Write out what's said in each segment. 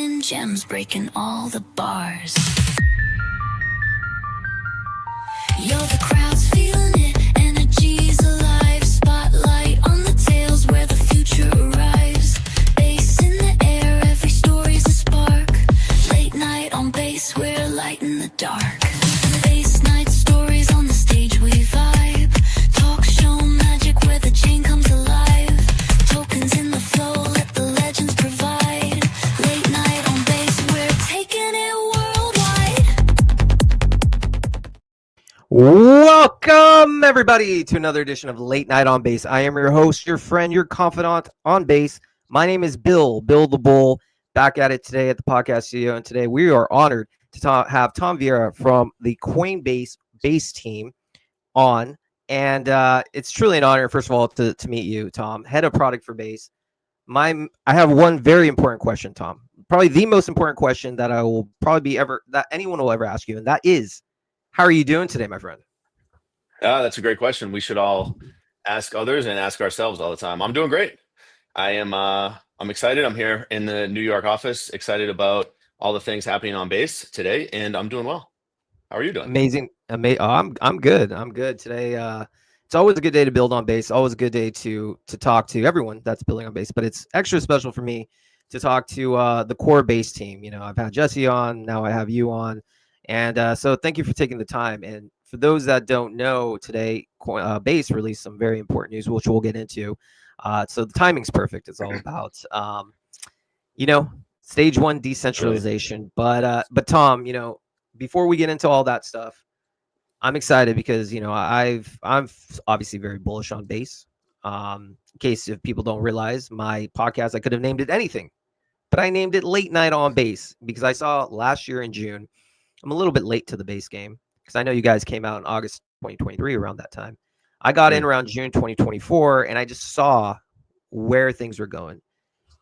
hidden gems breaking all the bars. Yo, the crowd's feeling it, energy's alive. Spotlight on the tales where the future arrives. Bass in the air, every story's a spark. Late night on bass, we're light in the dark. Bass night stories on the stage, we vibe. Talk show magic where the chain comes alive. Tokens in the flow, let the legends provide. Late night on bass, we're taking it worldwide. Welcome, everybody, to another edition of Late Night on Bass. I am your host, your friend, your confidant on bass. My name is Bill the Bull, back at it today at the podcast studio. And today we are honored to have Tom Vieira from the Coinbase bass team on. And it's truly an honor, first of all, to meet you, Tom, head of product for bass. I have one very important question, Tom. Probably the most important question that I will probably that anyone will ever ask you, and that is, how are you doing today, my friend? That's a great question. We should all ask others and ask ourselves all the time. I'm doing great. I'm excited. I'm here in the New York office, excited about all the things happening on base today, and I'm doing well. How are you doing? Amazing. Oh, I'm good. I'm good today. It's always a good day to build on base. Always a good day to talk to everyone that's building on base. But it's extra special for me to talk to the core base team. You know, I've had Jesse on. Now I have you on. And so thank you for taking the time. And for those that don't know, today Base released some very important news, which we'll get into. So the timing's perfect. It's all about, stage one decentralization. Really? But Tom, before we get into all that stuff, I'm excited because I'm obviously very bullish on Base. In case if people don't realize, my podcast, I could have named it anything, but I named it Late Night on Base because I saw last year in June. I'm a little bit late to the base game because I know you guys came out in August 2023 around that time. I got in around June 2024, and I just saw where things were going.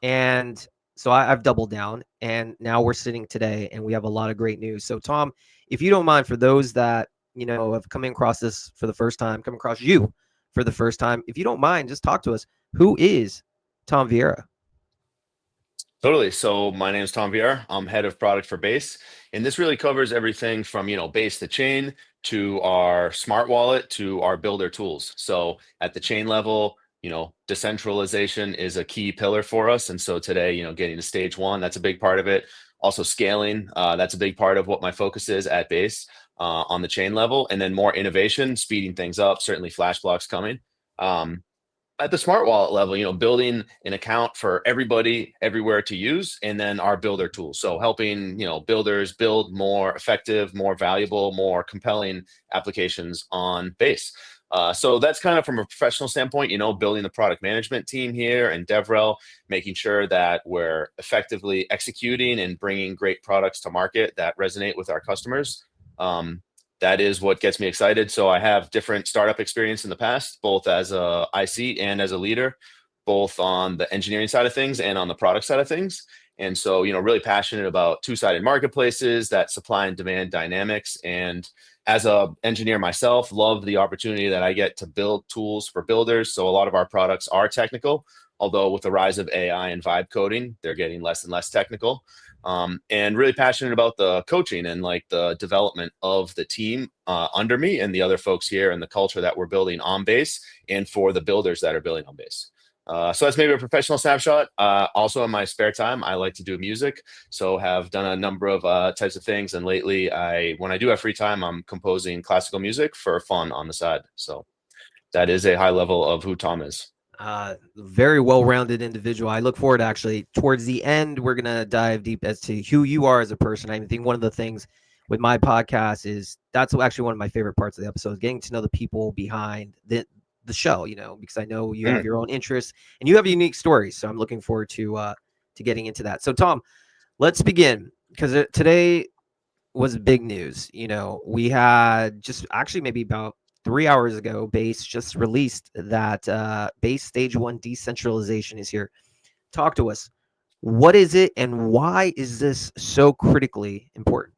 And so I've doubled down, and now we're sitting today, and we have a lot of great news. So, Tom, if you don't mind, for those that, have come across this for the first time, come across you for the first time, if you don't mind, just talk to us. Who is Tom Vieira? Totally. So my name is Tom Vieira. I'm head of product for Base. And this really covers everything from, Base to chain to our smart wallet to our builder tools. So at the chain level, decentralization is a key pillar for us. And so today, getting to stage one, that's a big part of it. Also scaling, that's a big part of what my focus is at Base on the chain level. And then more innovation, speeding things up, certainly flash blocks coming. At the smart wallet level, building an account for everybody everywhere to use, and then our builder tools. So helping, builders build more effective, more valuable, more compelling applications on Base. So that's kind of from a professional standpoint, building the product management team here and DevRel, making sure that we're effectively executing and bringing great products to market that resonate with our customers. That is what gets me excited. So I have different startup experience in the past, both as a IC and as a leader, both on the engineering side of things and on the product side of things. And so, really passionate about two-sided marketplaces, that supply and demand dynamics. And as a engineer myself, love the opportunity that I get to build tools for builders. So a lot of our products are technical, although with the rise of AI and vibe coding, they're getting less and less technical. And really passionate about the coaching and like the development of the team under me and the other folks here and the culture that we're building on Base and for the builders that are building on Base. So that's maybe a professional snapshot. Also in my spare time, I like to do music. So have done a number of types of things. And lately, when I do have free time, I'm composing classical music for fun on the side. So that is a high level of who Tom is. Very well-rounded individual. I look forward, actually, towards the end, we're going to dive deep as to who you are as a person. I think one of the things with my podcast is that's actually one of my favorite parts of the episode, getting to know the people behind the show, because I know you have your own interests and you have a unique story. So I'm looking forward to getting into that. So Tom, let's begin, because today was big news. We had just actually maybe about 3 hours ago, Base just released that Base Stage 1 decentralization is here. Talk to us. What is it, and why is this so critically important?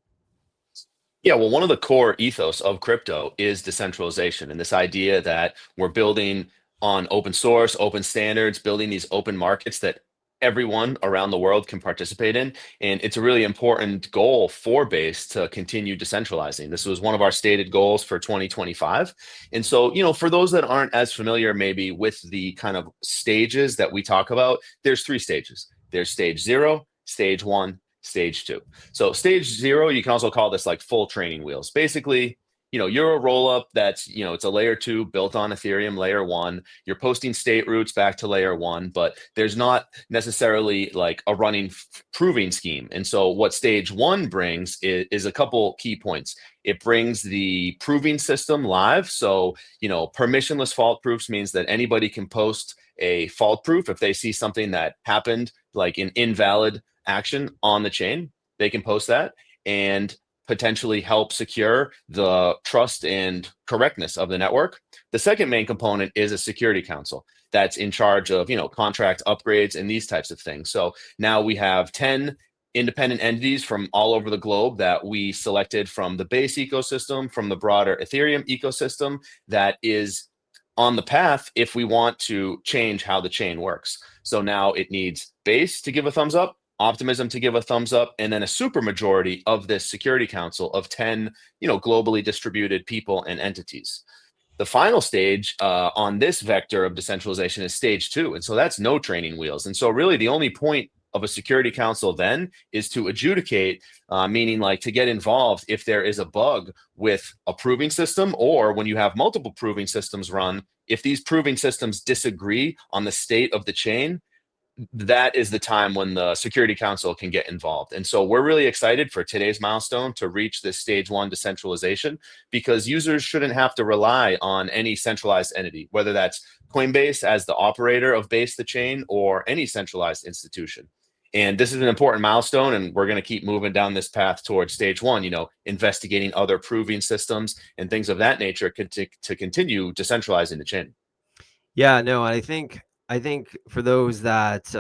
Yeah, well, one of the core ethos of crypto is decentralization, and this idea that we're building on open source, open standards, building these open markets that everyone around the world can participate in. And it's a really important goal for Base to continue decentralizing. This was one of our stated goals for 2025. And so, for those that aren't as familiar maybe with the kind of stages that we talk about, there's 3 stages. There's stage 0, stage 1, stage 2. So stage 0, you can also call this like full training wheels. Basically, you're a roll up that's, it's a layer 2 built on Ethereum layer 1. You're posting state roots back to layer 1, but there's not necessarily like a running proving scheme. And so what stage 1 brings is a couple key points. It brings the proving system live. So, permissionless fault proofs means that anybody can post a fault proof if they see something that happened, like an invalid action on the chain, they can post that and potentially help secure the trust and correctness of the network. The second main component is a security council that's in charge of, contract upgrades and these types of things. So now we have 10 independent entities from all over the globe that we selected from the Base ecosystem, from the broader Ethereum ecosystem, that is on the path if we want to change how the chain works. So now it needs Base to give a thumbs up, Optimism to give a thumbs up, and then a super majority of this security council of 10, globally distributed people and entities. The final stage on this vector of decentralization is stage 2. And so that's no training wheels. And so really the only point of a security council then is to adjudicate, meaning like to get involved if there is a bug with a proving system, or when you have multiple proving systems run, if these proving systems disagree on the state of the chain, that is the time when the security council can get involved. And so we're really excited for today's milestone to reach this stage 1 decentralization, because users shouldn't have to rely on any centralized entity, whether that's Coinbase as the operator of Base the chain or any centralized institution. And this is an important milestone, and we're going to keep moving down this path towards stage 1, investigating other proving systems and things of that nature to continue decentralizing the chain. Yeah, no, I think for those that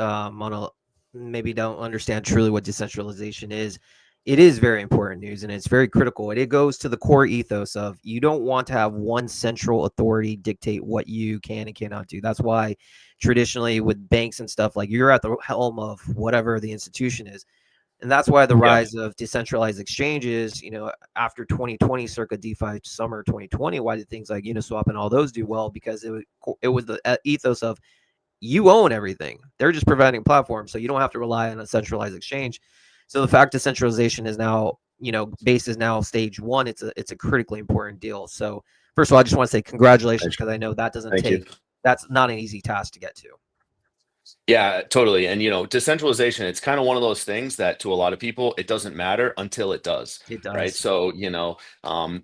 maybe don't understand truly what decentralization is, it is very important news, and it's very critical. And it goes to the core ethos of you don't want to have one central authority dictate what you can and cannot do. That's why traditionally with banks and stuff, like you're at the helm of whatever the institution is. And that's why the rise of decentralized exchanges, after 2020, circa DeFi summer 2020, why did things like Uniswap and all those do well? Because it was the ethos of you own everything. They're just providing platforms, so you don't have to rely on a centralized exchange. So the fact decentralization is now, Base is now stage 1. It's a critically important deal. So first of all, I just want to say congratulations, because I know that that's not an easy task to get to. Yeah, totally. And, decentralization, it's kind of one of those things that to a lot of people, it doesn't matter until it does. It does. Right. So,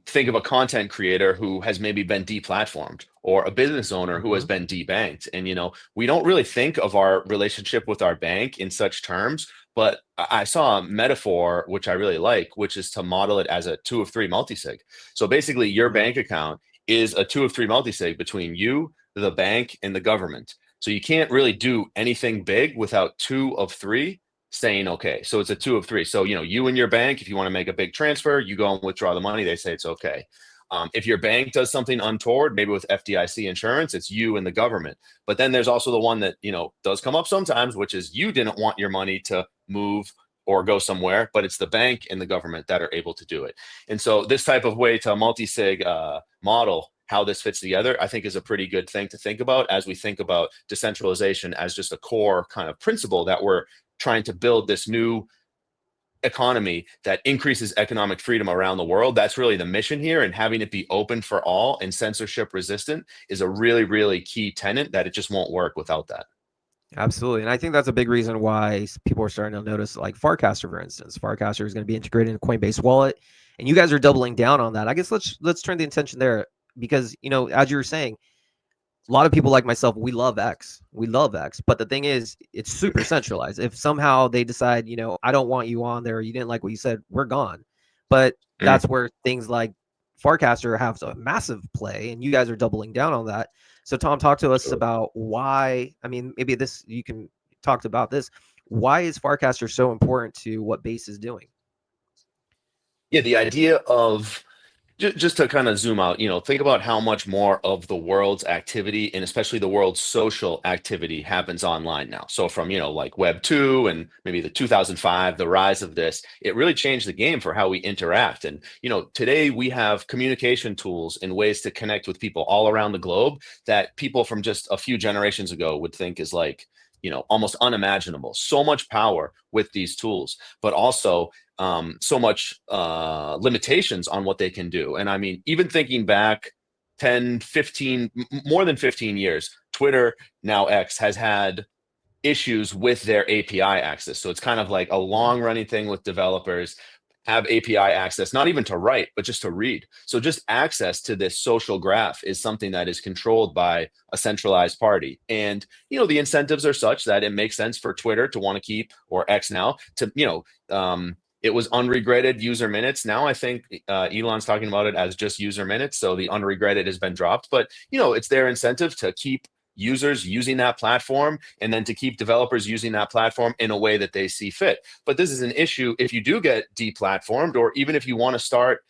think of a content creator who has maybe been deplatformed, or a business owner who has been debanked. And, we don't really think of our relationship with our bank in such terms. But I saw a metaphor, which I really like, which is to model it as a 2 of 3 multisig. So basically, your bank account is a 2 of 3 multisig between you, the bank, and the government. So you can't really do anything big without 2 of 3 saying okay. So it's a 2 of 3. So, you and your bank, if you want to make a big transfer, you go and withdraw the money, they say it's okay. If your bank does something untoward, maybe with FDIC insurance, it's you and the government. But then there's also the one that, does come up sometimes, which is you didn't want your money to move or go somewhere, but it's the bank and the government that are able to do it. And so this type of way to multi-sig model how this fits together, I think is a pretty good thing to think about as we think about decentralization as just a core kind of principle that we're trying to build this new economy that increases economic freedom around the world. That's really the mission here, and having it be open for all and censorship resistant is a really, really key tenet that it just won't work without that. Absolutely. And I think that's a big reason why people are starting to notice, like Farcaster, for instance. Farcaster is going to be integrated in Coinbase wallet, and you guys are doubling down on that. I guess let's turn the attention there, because, as you were saying, a lot of people like myself, we love X. But the thing is, it's super centralized. If somehow they decide, I don't want you on there, you didn't like what you said, we're gone. But that's where things like Farcaster have a massive play, and you guys are doubling down on that. So Tom, talk to us about why, maybe you can talk about this. Why is Farcaster so important to what Base is doing? Yeah, the idea of Just to kind of zoom out, think about how much more of the world's activity and especially the world's social activity happens online now. So from, like Web 2 and maybe the 2005, the rise of this, it really changed the game for how we interact. And, today we have communication tools and ways to connect with people all around the globe that people from just a few generations ago would think is like, almost unimaginable. So much power with these tools, but also so much limitations on what they can do. And I mean, even thinking back 10, 15, more than 15 years, Twitter, now X, has had issues with their API access. So it's kind of like a long running thing with developers have API access, not even to write, but just to read. So just access to this social graph is something that is controlled by a centralized party. And, the incentives are such that it makes sense for Twitter to want to keep, or X now, to, it was unregretted user minutes. Now I think Elon's talking about it as just user minutes. So the unregretted has been dropped, but it's their incentive to keep users using that platform and then to keep developers using that platform in a way that they see fit. But this is an issue if you do get deplatformed, or even if you want to start,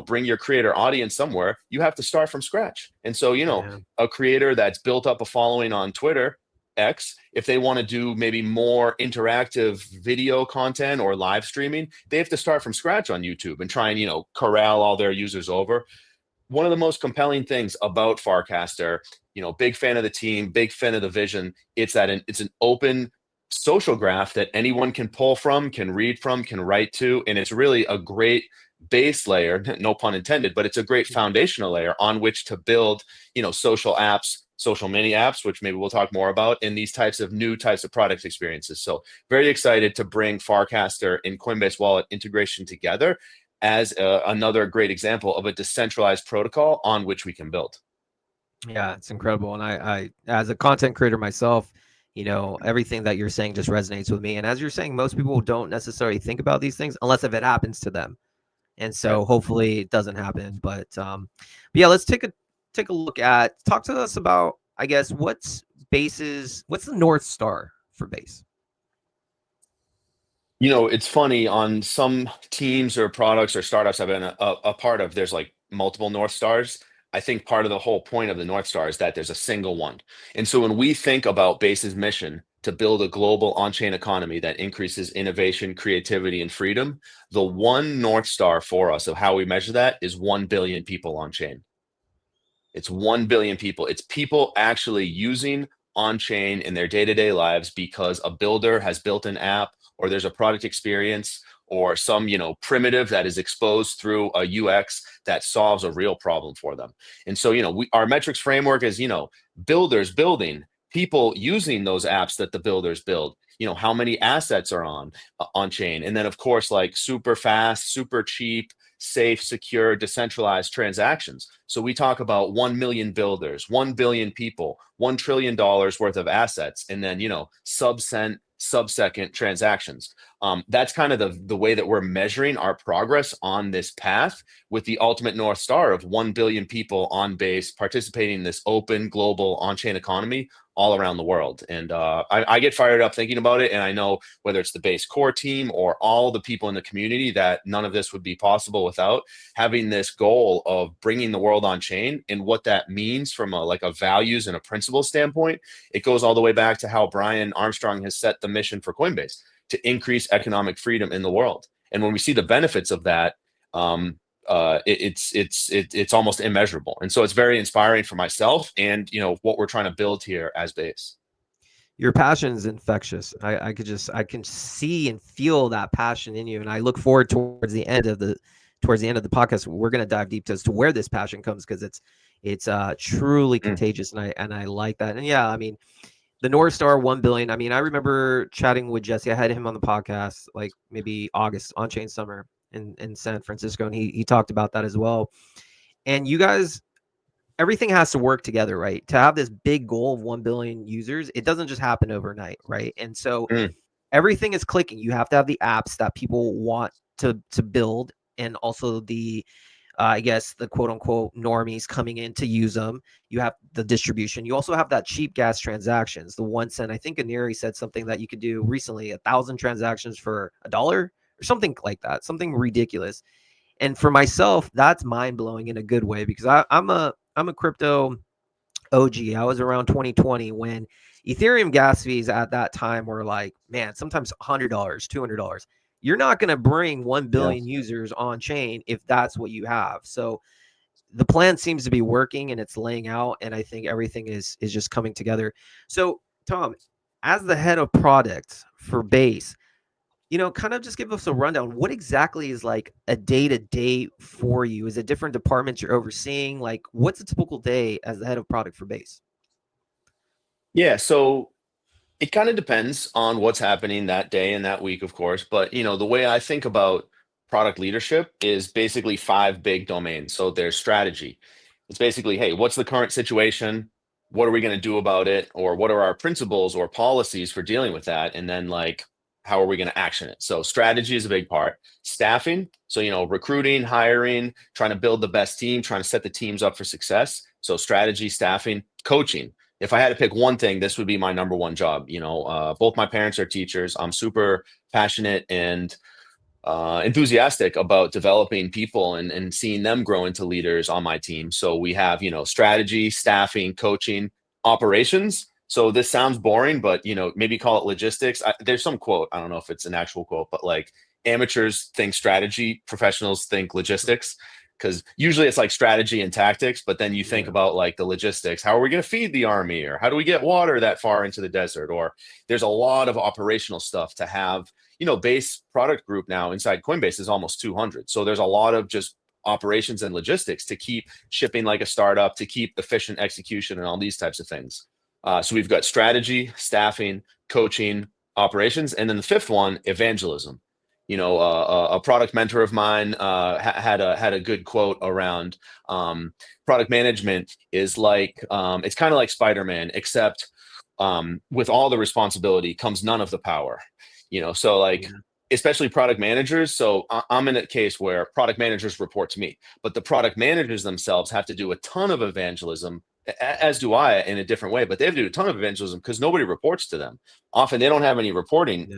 bring your creator audience somewhere, you have to start from scratch. And so, Yeah. a creator that's built up a following on Twitter, X, if they want to do maybe more interactive video content or live streaming, they have to start from scratch on YouTube and try and, corral all their users over. One of the most compelling things about Farcaster, big fan of the team, big fan of the vision. It's that it's an open social graph that anyone can pull from, can read from, can write to, and it's really a great base layer, no pun intended, but it's a great foundational layer on which to build, social apps, social mini apps, which maybe we'll talk more about, in these types of new types of product experiences. So very excited to bring Farcaster and Coinbase Wallet integration together as another great example of a decentralized protocol on which we can build. Yeah, it's incredible. And I as a content creator myself, everything that you're saying just resonates with me. And as you're saying, most people don't necessarily think about these things unless if it happens to them. And so hopefully it doesn't happen. But yeah, let's take a look at, talk to us about, I guess, what's the North Star for Base? It's funny, on some teams or products or startups I've been a part of, there's like multiple North Stars. I think part of the whole point of the North Star is that there's a single one. And so when we think about Base's mission to build a global on-chain economy that increases innovation, creativity, and freedom, the one North Star for us of how we measure that is 1 billion people on chain. It's 1 billion people. It's people actually using on-chain in their day-to-day lives because a builder has built an app, or there's a product experience, or some, primitive that is exposed through a UX that solves a real problem for them. And so, our metrics framework is, builders building, people using those apps that the builders build, how many assets are on chain. And then of course, like super fast, super cheap, safe, secure, decentralized transactions. So we talk about 1 million builders, 1 billion people, $1 trillion worth of assets, and then, sub-cent, sub-second transactions. That's kind of the way that we're measuring our progress on this path, with the ultimate North Star of 1 billion people on Base participating in this open global on-chain economy all around the world. And I get fired up thinking about it. And I know whether it's the Base core team or all the people in the community, that none of this would be possible without having this goal of bringing the world on chain. And what that means from a values and a principle standpoint, it goes all the way back to how Brian Armstrong has set the mission for Coinbase to increase economic freedom in the world. And when we see the benefits of that, it's almost immeasurable. And so it's very inspiring for myself and, what we're trying to build here as Base. Your passion is infectious. I can see and feel that passion in you. And I look forward towards the end of the podcast. We're going to dive deep as to where this passion comes, because it's truly contagious. And I like that. And yeah, I mean, the North Star 1 billion. I mean, I remember chatting with Jesse. I had him on the podcast, like maybe August, on-chain summer in San Francisco. And he talked about that as well. And you guys, everything has to work together, right? To have this big goal of 1 billion users, it doesn't just happen overnight, right? And so everything is clicking. You have to have the apps that people want to build, and also the I guess the quote unquote normies coming in to use them. You have the distribution. You also have that cheap gas transactions, the 1 cent. I think Aneri said something that you could do recently, 1,000 transactions for $1 or something like that, something ridiculous. And for myself, that's mind blowing in a good way, because I'm a crypto OG. I was around 2020 when Ethereum gas fees at that time were like, man, sometimes $100, $200. You're not going to bring 1 Yeah. billion users on chain if that's what you have. So the plan seems to be working and it's laying out, and I think everything is just coming together. So Tom, as the head of product for Base, kind of just give us a rundown. What exactly is like a day to day for you? Is it different departments you're overseeing? Like, what's a typical day as the head of product for Base? Yeah. So it kind of depends on what's happening that day and that week, of course. But the way I think about product leadership is basically five big domains. So there's strategy. It's basically, hey, what's the current situation? What are we going to do about it? Or what are our principles or policies for dealing with that? And then how are we going to action it? So strategy is a big part. Staffing. So, recruiting, hiring, trying to build the best team, trying to set the teams up for success. So strategy, staffing, coaching. If I had to pick one thing, this would be my number one job. Both my parents are teachers. I'm super passionate and enthusiastic about developing people and seeing them grow into leaders on my team. So we have, strategy, staffing, coaching, operations. So this sounds boring, but maybe call it logistics. There's some quote, I don't know if it's an actual quote, but like amateurs think strategy, professionals think logistics. Because usually it's like strategy and tactics, but then you think Yeah. about like the logistics. How are we going to feed the army, or how do we get water that far into the desert? Or there's a lot of operational stuff to have. Base product group now inside Coinbase is almost 200. So there's a lot of just operations and logistics to keep shipping like a startup, to keep efficient execution and all these types of things. So we've got strategy, staffing, coaching, operations, and then the fifth one, evangelism. A product mentor of mine had a good quote around product management is like it's kind of like Spider-Man, except with all the responsibility comes none of the power. So like Yeah. especially product managers. So I'm in a case where product managers report to me, but the product managers themselves have to do a ton of evangelism, as do I in a different way. But they have to do a ton of evangelism because nobody reports to them. Often they don't have any reporting Yeah.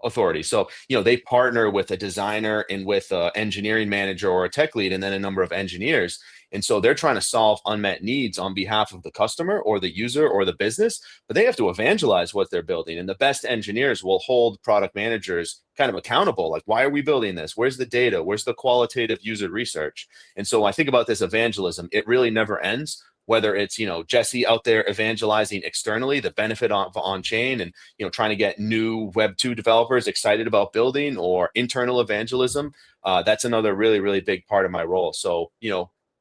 authority. So, they partner with a designer and with an engineering manager or a tech lead, and then a number of engineers. And so they're trying to solve unmet needs on behalf of the customer or the user or the business, but they have to evangelize what they're building. And the best engineers will hold product managers kind of accountable. Like, why are we building this? Where's the data? Where's the qualitative user research? And so I think about this evangelism, it really never ends. Whether it's Jesse out there evangelizing externally the benefit of on chain, and trying to get new Web2 developers excited about building, or internal evangelism, that's another really, really big part of my role. So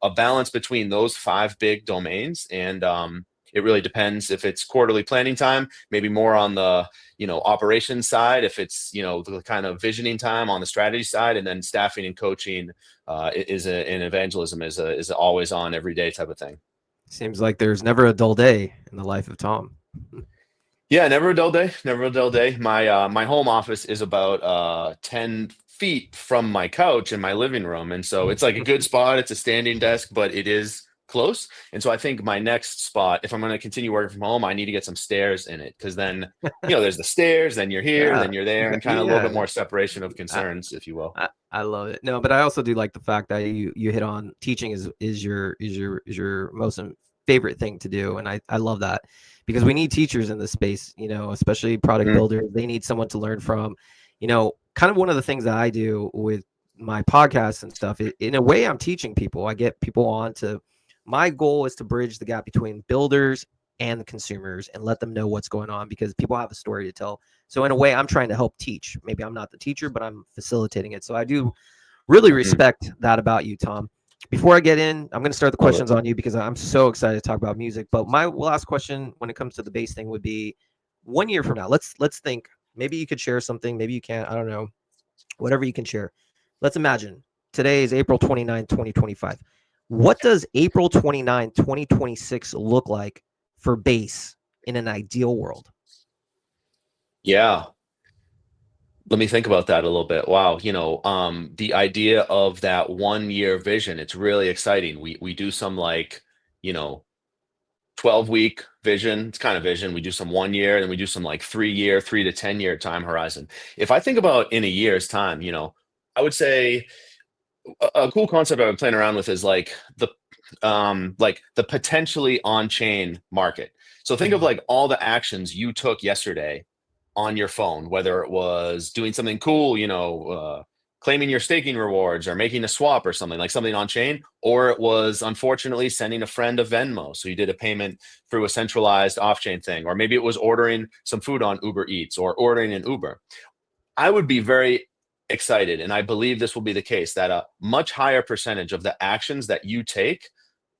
a balance between those five big domains, and it really depends if it's quarterly planning time, maybe more on the operations side, if it's the kind of visioning time on the strategy side, and then staffing and coaching and evangelism is always on every day type of thing. Seems like there's never a dull day in the life of Tom. Yeah, never a dull day. Never a dull day. My home office is about 10 feet from my couch in my living room. And so it's like a good spot. It's a standing desk, but it is close. And so I think my next spot, if I'm going to continue working from home, I need to get some stairs in it, because then, there's the stairs, then you're here, Yeah. then you're there, and kind of a little Yeah. bit more separation of I, concerns, if you will. I love it. No, but I also do like the fact that you hit on teaching is your most favorite thing to do, and I love that, because we need teachers in this space, especially product Mm, builders. They need someone to learn from. Kind of one of the things that I do with my podcasts and stuff. In a way, I'm teaching people. I get people on to. My goal is to bridge the gap between builders and the consumers and let them know what's going on, because people have a story to tell. So in a way, I'm trying to help teach. Maybe I'm not the teacher, but I'm facilitating it. So I do really mm, respect that about you, Tom. Before I get in, I'm going to start the love it. questions on you, because I'm so excited to talk about music. But my last question when it comes to the bass thing would be, 1 year from now, let's think. Maybe you could share something. Maybe you can't. I don't know. Whatever you can share. Let's imagine today is April 29th, 2025. What does April 29th, 2026 look like for bass in an ideal world? Yeah. Let me think about that a little bit. Wow, the idea of that 1 year vision, it's really exciting. We do some you know, 12-week vision. It's kind of vision. We do some 1 year, and we do some like 3 year, 3 to 10 year time horizon. If I think about in a year's time, I would say a cool concept I've been playing around with is like the potentially on-chain market. So think of Mhm. like all the actions you took yesterday on your phone, whether it was doing something cool, claiming your staking rewards or making a swap or something like something on chain, or it was unfortunately sending a friend a Venmo. So you did a payment through a centralized off chain thing, or maybe it was ordering some food on Uber Eats or ordering an Uber. I would be very excited, and I believe this will be the case, that a much higher percentage of the actions that you take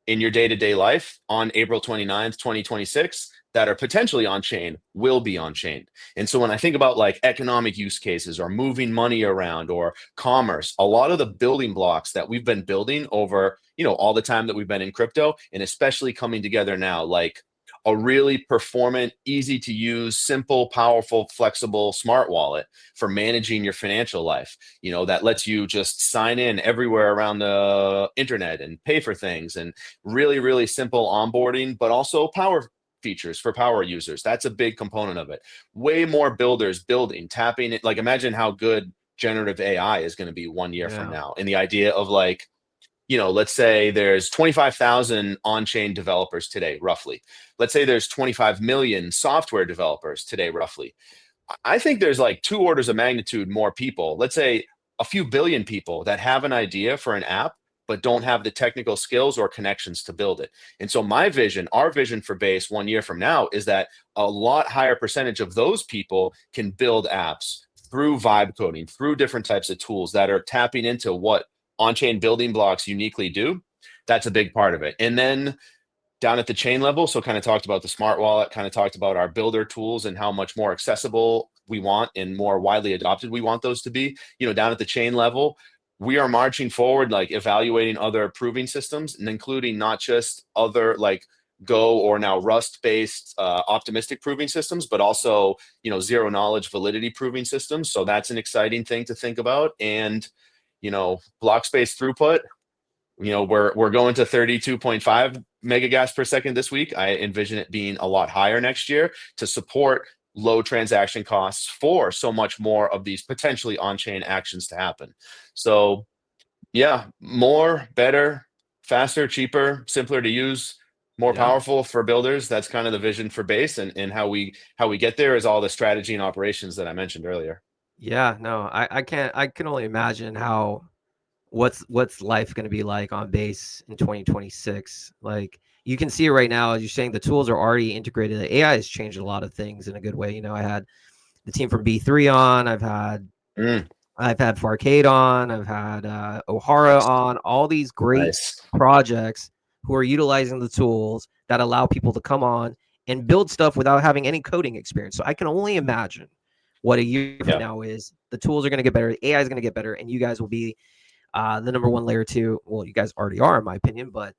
in your day-to-day life on April 29th, 2026 that are potentially on chain will be on chain. And so when I think about like economic use cases or moving money around or commerce, a lot of the building blocks that we've been building over, all the time that we've been in crypto, and especially coming together now, like a really performant, easy to use, simple, powerful, flexible smart wallet for managing your financial life, that lets you just sign in everywhere around the internet and pay for things, and really, really simple onboarding, but also power features for power users. That's a big component of it. Way more builders building, tapping it. Like imagine how good generative AI is going to be 1 year from Yeah. now. And the idea of like, let's say there's 25,000 on-chain developers today, roughly. Let's say there's 25 million software developers today, roughly. I think there's like 2 orders of magnitude more people, let's say a few billion people that have an idea for an app, but don't have the technical skills or connections to build it. And so my vision, our vision for Base 1 year from now is that a lot higher percentage of those people can build apps through vibe coding, through different types of tools that are tapping into what on-chain building blocks uniquely do. That's a big part of it. And then down at the chain level, so kind of talked about the smart wallet, kind of talked about our builder tools and how much more accessible we want and more widely adopted we want those to be. Down at the chain level, we are marching forward, like evaluating other proving systems, and including not just other like Go or now Rust based optimistic proving systems, but also zero knowledge validity proving systems. So that's an exciting thing to think about. And block space throughput, we're going to 32.5 megagas per second this week. I envision it being a lot higher next year to support low transaction costs for so much more of these potentially on-chain actions to happen. So yeah, more, better, faster, cheaper, simpler to use, more Yeah. powerful for builders. That's kind of the vision for Base, and how we get there is all the strategy and operations that I mentioned earlier. Yeah. No, I can only imagine how what's life going to be like on base in 2026. Like you can see it right now, as you're saying, the tools are already integrated. The AI has changed a lot of things in a good way. I had the team from B3 on. Mm, I've had Farcade on. I've had O'Hara on. All these great nice. projects who are utilizing the tools that allow people to come on and build stuff without having any coding experience. So I can only imagine what a year from Yeah, now is. The tools are going to get better. AI is going to get better, and you guys will be the number one layer two. Well, you guys already are, in my opinion, but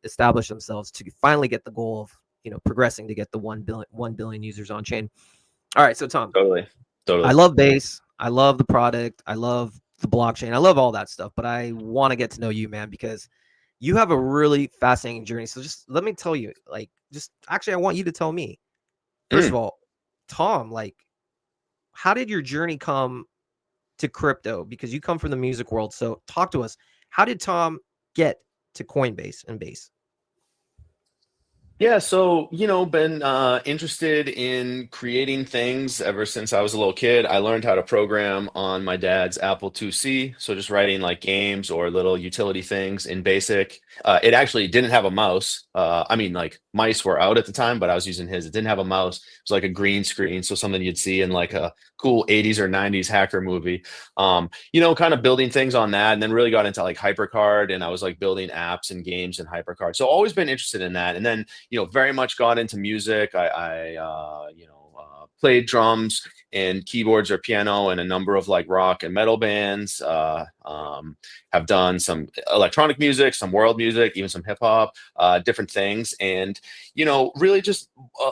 establish themselves to finally get the goal of progressing to get the 1 billion users on chain. All right, so Tom, totally. I Totally. love base. I love the product. I love the blockchain. I love all that stuff. But I want to get to know you, man, because you have a really fascinating journey. So just let me tell you, like, just actually, I want you to tell me. First of Mm. all, Tom, like, how did your journey come to crypto? Because you come from the music world. So talk to us. How did Tom get to Coinbase and Base? Yeah, so been interested in creating things ever since I was a little kid. I learned how to program on my dad's Apple IIc, so just writing like games or little utility things in BASIC. It actually didn't have a mouse. I mean, like mice were out at the time, but I was using his. It didn't have a mouse. It was like a green screen, so something you'd see in like a cool 80s or 90s hacker movie. Kind of building things on that, and then really got into like HyperCard, and I was like building apps and games in HyperCard. So always been interested in that, and then very much got into music. I played drums and keyboards or piano in a number of like rock and metal bands. Have done some electronic music, some world music, even some hip hop, different things. And, really just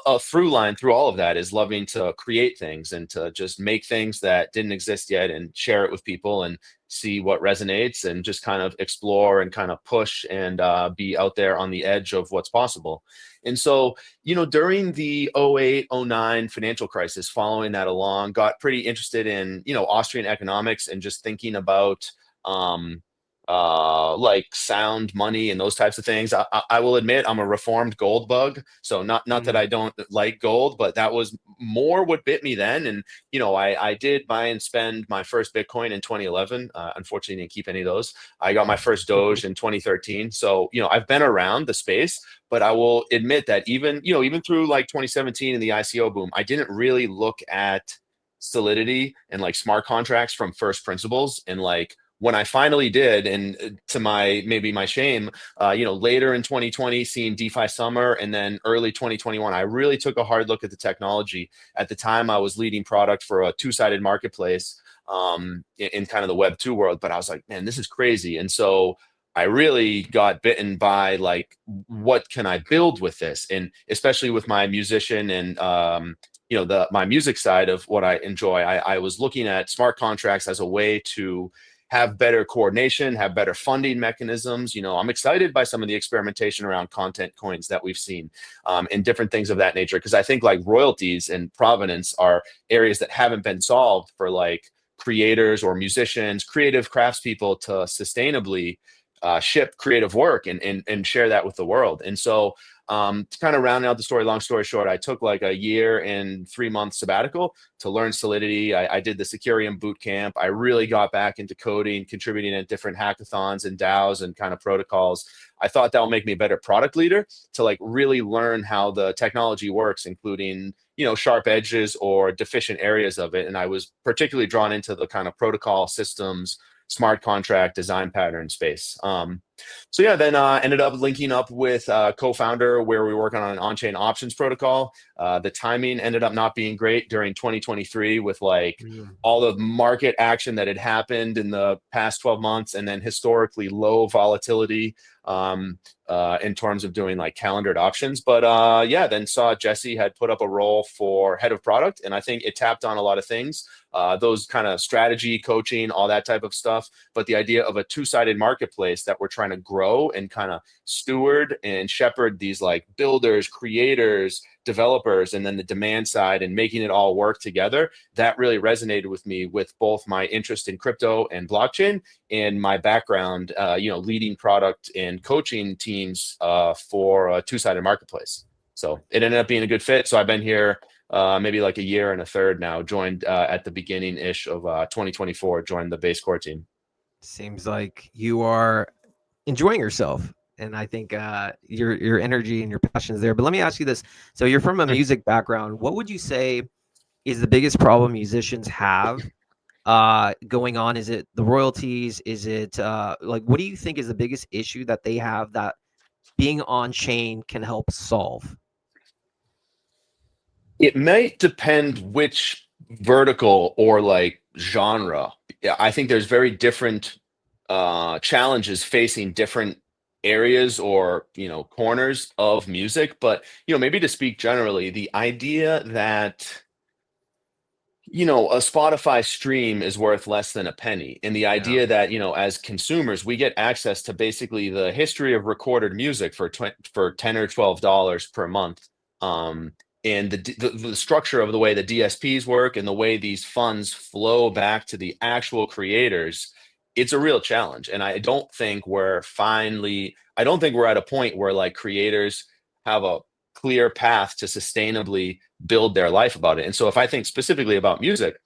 a through line through all of that is loving to create things and to just make things that didn't exist yet and share it with people and see what resonates and just kind of explore and kind of push and be out there on the edge of what's possible. And so, during the 08, 09 financial crisis, following that along, got pretty interested in, Austrian economics and just thinking about, um, like sound, money, and those types of things. I will admit I'm a reformed gold bug. So not that I don't like gold, but that was more what bit me then. And I did buy and spend my first Bitcoin in 2011. Unfortunately, didn't keep any of those. I got my first Doge in 2013. So I've been around the space, but I will admit that even through like 2017 and the ICO boom, I didn't really look at Solidity and like smart contracts from first principles. And like when I finally did, and to my shame, later in 2020, seeing DeFi summer, and then early 2021, I really took a hard look at the technology. At the time, I was leading product for a two-sided marketplace in kind of the Web 2 world, but I was like, man, this is crazy. And so I really got bitten by like, what can I build with this? And especially with my musician and my music side of what I enjoy, I was looking at smart contracts as a way to have better coordination, have better funding mechanisms. I'm excited by some of the experimentation around content coins that we've seen and different things of that nature, because I think like royalties and provenance are areas that haven't been solved for like creators or musicians, creative craftspeople to sustainably ship creative work and share that with the world. And so to kind of round out the story, long story short, I took like a year and 3 months sabbatical to learn Solidity. I did the Securium boot camp. I really got back into coding, contributing at different hackathons and DAOs and kind of protocols. I thought that would make me a better product leader to like really learn how the technology works, including sharp edges or deficient areas of it. And I was particularly drawn into the kind of protocol systems, smart contract design pattern space. So yeah, then ended up linking up with a co-founder where we were working on an on-chain options protocol. The timing ended up not being great during 2023 with like all the market action that had happened in the past 12 months, and then historically low volatility in terms of doing like calendared options. But then saw Jesse had put up a role for head of product, and I think it tapped on a lot of things, those kind of strategy, coaching, all that type of stuff. But the idea of a two-sided marketplace that we're trying to grow and kind of steward and shepherd these like builders, creators, developers, and then the demand side, and making it all work together, that really resonated with me, with both my interest in crypto and blockchain and my background, leading product and coaching teams for a two-sided marketplace. So it ended up being a good fit. So I've been here maybe like a year and a third now, joined at the beginning-ish of 2024, joined the base core team. Seems like you are enjoying yourself, and I think your energy and your passion is there. But let me ask you this: so you're from a music background. What would you say is the biggest problem musicians have going on? Is it the royalties? Is it like, what do you think is the biggest issue that they have that being on chain can help solve? It might depend which vertical or like genre. Yeah, I think there's very different challenges facing different areas or corners of music. But maybe to speak generally, the idea that a Spotify stream is worth less than a penny, and the idea that as consumers we get access to basically the history of recorded music for $10 or $12 per month. And the structure of the way the DSPs work and the way these funds flow back to the actual creators, it's a real challenge. And I don't think we're at a point where like creators have a clear path to sustainably build their life about it. And so if I think specifically about music,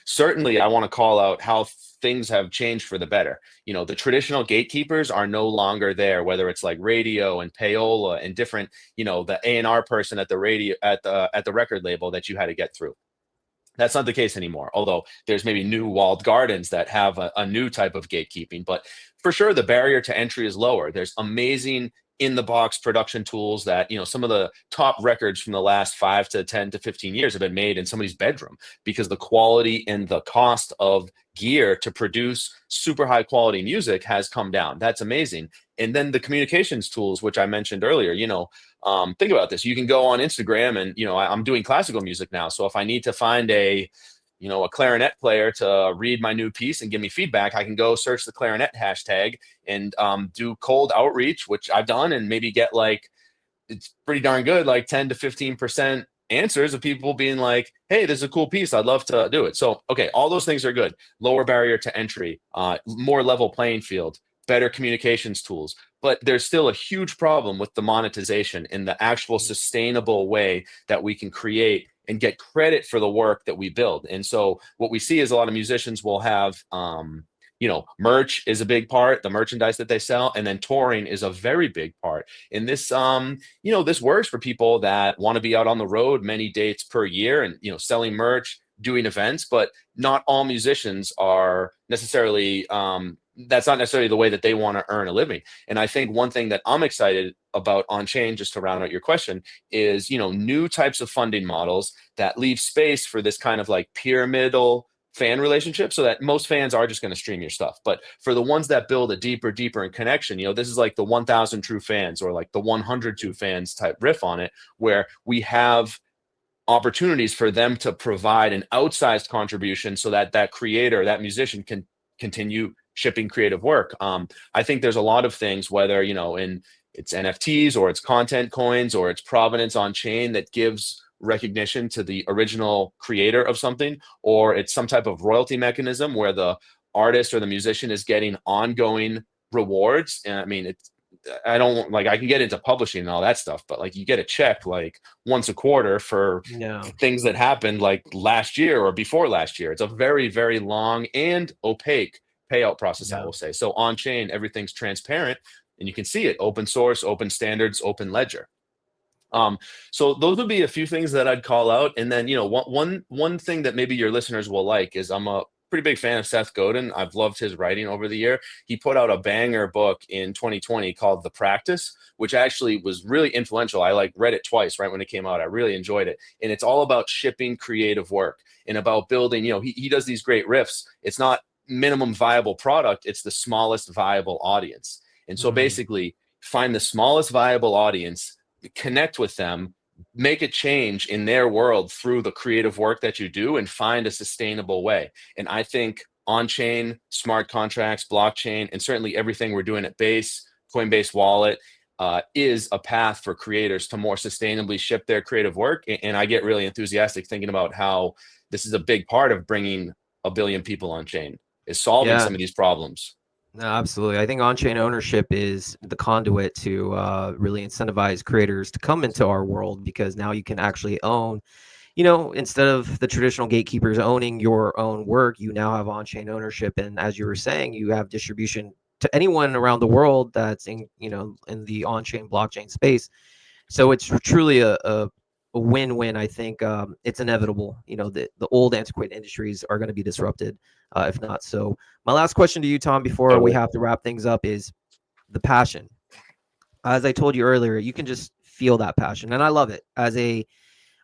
certainly I want to call out how things have changed for the better. The traditional gatekeepers are no longer there, whether it's like radio and payola and different, the A&R person at the radio, at the record label that you had to get through. That's not the case anymore, although there's maybe new walled gardens that have a new type of gatekeeping. But for sure, the barrier to entry is lower. There's amazing in-the-box production tools that, some of the top records from the last 5 to 10 to 15 years have been made in somebody's bedroom, because the quality and the cost of gear to produce super high quality music has come down. That's amazing. And then the communications tools, which I mentioned earlier, think about this. You can go on Instagram and, I'm doing classical music now. So if I need to find a clarinet player to read my new piece and give me feedback, I can go search the clarinet hashtag and do cold outreach, which I've done, and maybe get like, it's pretty darn good, like 10 to 15% answers of people being like, hey, this is a cool piece, I'd love to do it. So, okay, all those things are good. Lower barrier to entry, more level playing field. better communications tools. But there's still a huge problem with the monetization and the actual sustainable way that we can create and get credit for the work that we build. And so what we see is a lot of musicians will have, merch is a big part, the merchandise that they sell, and then touring is a very big part. And this, this works for people that want to be out on the road many dates per year and, selling merch, doing events, but not all musicians are necessarily, that's not necessarily the way that they want to earn a living. And I think one thing that I'm excited about Onchain, just to round out your question, is, new types of funding models that leave space for this kind of like pyramidal fan relationship, so that most fans are just going to stream your stuff. But for the ones that build a deeper in connection, this is like the 1,000 true fans or like the 100 true fans type riff on it, where we have opportunities for them to provide an outsized contribution so that that creator, that musician can continue shipping creative work. I think there's a lot of things, whether, in it's NFTs or it's content coins or it's provenance on chain, that gives recognition to the original creator of something, or it's some type of royalty mechanism where the artist or the musician is getting ongoing rewards. And I mean, I don't like, I can get into publishing and all that stuff, but like you get a check like once a quarter for things that happened like last year or before last year. It's a very, very long and opaque payout process, I will say. So on chain, everything's transparent and you can see it: open source, open standards, open ledger. So those would be a few things that I'd call out. And then, one thing that maybe your listeners will like is, I'm a pretty big fan of Seth Godin. I've loved his writing over the year. He put out a banger book in 2020 called The Practice, which actually was really influential. I read it twice right when it came out. I really enjoyed it. And it's all about shipping creative work and about building, he does these great riffs. It's not minimum viable product. It's the smallest viable audience. And so basically find the smallest viable audience, connect with them, make a change in their world through the creative work that you do, and find a sustainable way. And I think on-chain, smart contracts, blockchain, and certainly everything we're doing at Base, Coinbase Wallet, is a path for creators to more sustainably ship their creative work. And I get really enthusiastic thinking about how this is a big part of bringing a billion people on chain, is solving some of these problems. No, absolutely. I think on-chain ownership is the conduit to really incentivize creators to come into our world, because now you can actually own, instead of the traditional gatekeepers owning your own work, you now have on-chain ownership. And as you were saying, you have distribution to anyone around the world that's in the on-chain blockchain space. So it's truly a win-win. I think it's inevitable. The old antiquated industries are going to be disrupted, if not. So my last question to you, Tom, before we have to wrap things up, is the passion. As I told you earlier, you can just feel that passion, and I love it. As a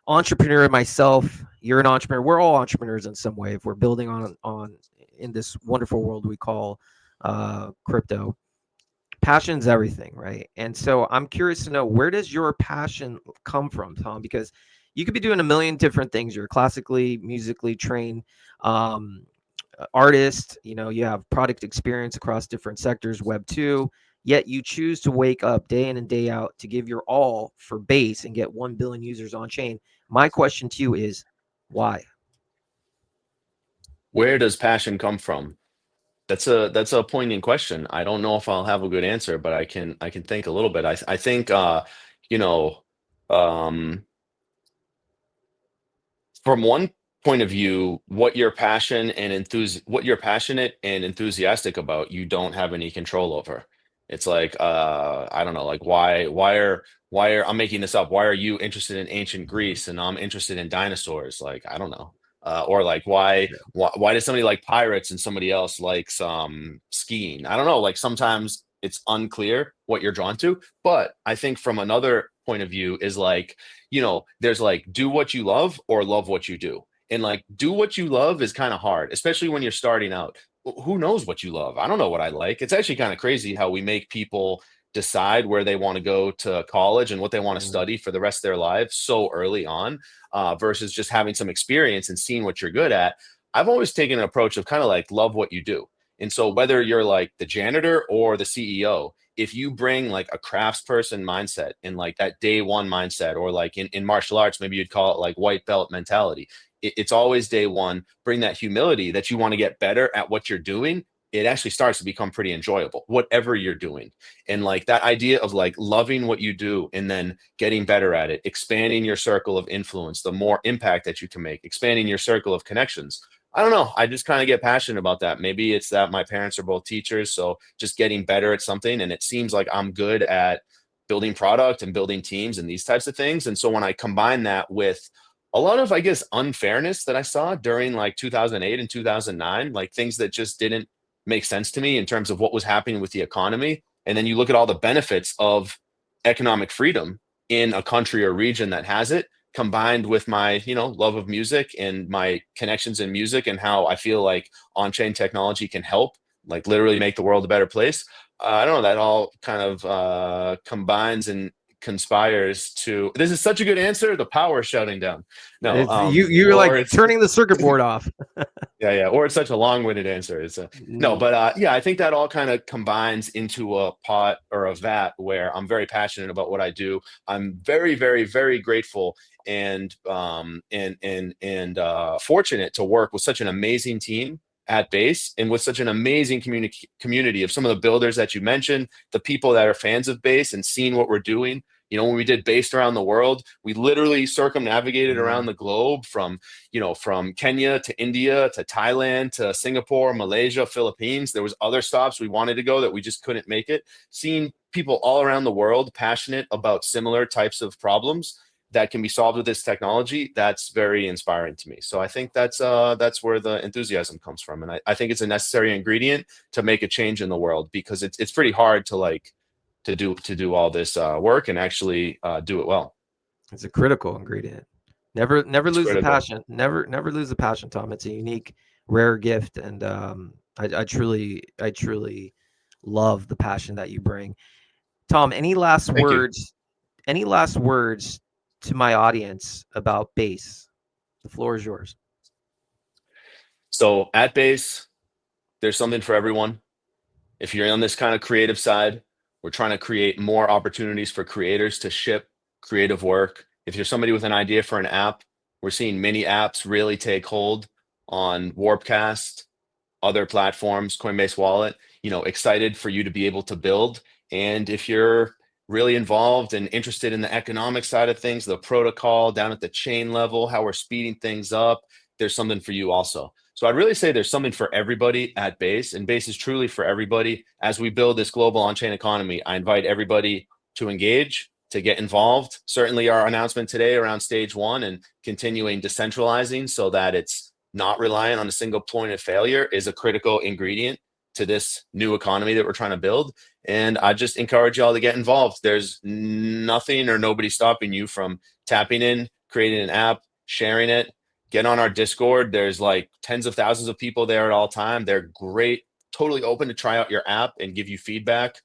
entrepreneur myself, you're an entrepreneur. We're all entrepreneurs in some way if we're building on in this wonderful world we call crypto. Passion's everything, right? And so I'm curious to know, where does your passion come from, Tom? Because you could be doing a million different things. You're classically, musically trained artist. You have product experience across different sectors, Web 2, yet you choose to wake up day in and day out to give your all for Base and get 1 billion users on chain. My question to you is, why? Where does passion come from? That's a poignant question. I don't know if I'll have a good answer, but I can think a little bit. I think from one point of view, what you're passionate and enthusiastic about, you don't have any control over. It's like I don't know, like why are I'm making this up. Why are you interested in ancient Greece and I'm interested in dinosaurs? Like, I don't know. Or like why does somebody like pirates and somebody else likes skiing? I don't know. Like sometimes it's unclear what you're drawn to. But I think from another point of view is like, there's like, do what you love or love what you do. And like, do what you love is kind of hard, especially when you're starting out. Who knows what you love? I don't know what I like. It's actually kind of crazy how we make people decide where they want to go to college and what they want to study for the rest of their lives so early on, versus just having some experience and seeing what you're good at. I've always taken an approach of kind of like, love what you do. And so whether you're like the janitor or the CEO, if you bring like a craftsperson mindset and like that day one mindset, or like in martial arts, maybe you'd call it like white belt mentality. It's always day one. Bring that humility that you want to get better at what you're doing it actually starts to become pretty enjoyable, whatever you're doing. And like that idea of like loving what you do and then getting better at it, expanding your circle of influence, the more impact that you can make, expanding your circle of connections. I don't know. I just kind of get passionate about that. Maybe it's that my parents are both teachers. So just getting better at something. And it seems like I'm good at building product and building teams and these types of things. And so when I combine that with a lot of, I guess, unfairness that I saw during like 2008 and 2009, like things that just didn't make sense to me in terms of what was happening with the economy. And then you look at all the benefits of economic freedom in a country or region that has it, combined with my, love of music and my connections in music and how I feel like on-chain technology can help, like literally make the world a better place. I don't know, that all kind of combines and conspires to, this is such a good answer, the power is shutting down. No, You're like turning the circuit board off. Yeah, or it's such a long-winded answer. It's no, but yeah, I think that all kind of combines into a pot or a vat where I'm very passionate about what I do. I'm very, very, very grateful and fortunate to work with such an amazing team at Base and with such an amazing community of some of the builders that you mentioned, the people that are fans of Base and seeing what we're doing. When we did Based around the world, we literally circumnavigated around the globe from Kenya to India to Thailand to Singapore, Malaysia, Philippines. There was other stops we wanted to go that we just couldn't make it. Seeing people all around the world passionate about similar types of problems that can be solved with this technology, that's very inspiring to me. So I think that's where the enthusiasm comes from. And I think it's a necessary ingredient to make a change in the world, because it's pretty hard to do all this work and actually do it well. It's a critical ingredient. Never lose critical. the passion. Never lose the passion, Tom. It's a unique, rare gift, and I truly love the passion that you bring. Tom, any last Thank you. words? Any last words to my audience about Base? The floor is yours. So at Base, there's something for everyone. If you're on this kind of creative side, we're trying to create more opportunities for creators to ship creative work. If you're somebody with an idea for an app, we're seeing mini apps really take hold on Warpcast, other platforms, Coinbase Wallet, excited for you to be able to build. And if you're really involved and interested in the economic side of things, the protocol down at the chain level, how we're speeding things up, there's something for you also. So I'd really say there's something for everybody at Base, and Base is truly for everybody. As we build this global on-chain economy, I invite everybody to engage, to get involved. Certainly our announcement today around stage 1 and continuing decentralizing so that it's not reliant on a single point of failure is a critical ingredient to this new economy that we're trying to build. And I just encourage y'all to get involved. There's nothing or nobody stopping you from tapping in, creating an app, sharing it. Get on our Discord. There's like tens of thousands of people there at all time. They're great, totally open to try out your app and give you feedback.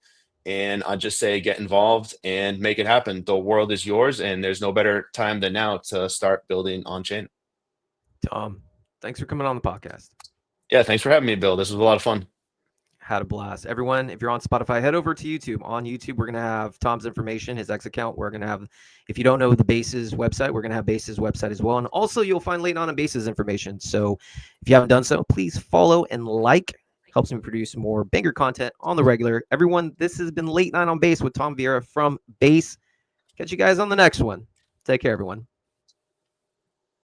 And I just say, get involved and make it happen. The world is yours, and there's no better time than now to start building on-chain. Tom, thanks for coming on the podcast. Yeah, thanks for having me, Bill. This was a lot of fun. Had a blast. Everyone, if you're on Spotify, head over to YouTube. On YouTube, we're going to have Tom's information, his X account. We're going to have, if you don't know the Base's website, we're going to have Base's website as well. And also, you'll find Late On and Base's information. So if you haven't done so, please follow and like. Helps me produce more banger content on the regular. Everyone, this has been Late Night on Base with Tom Vieira from Base. Catch you guys on the next one. Take care, everyone.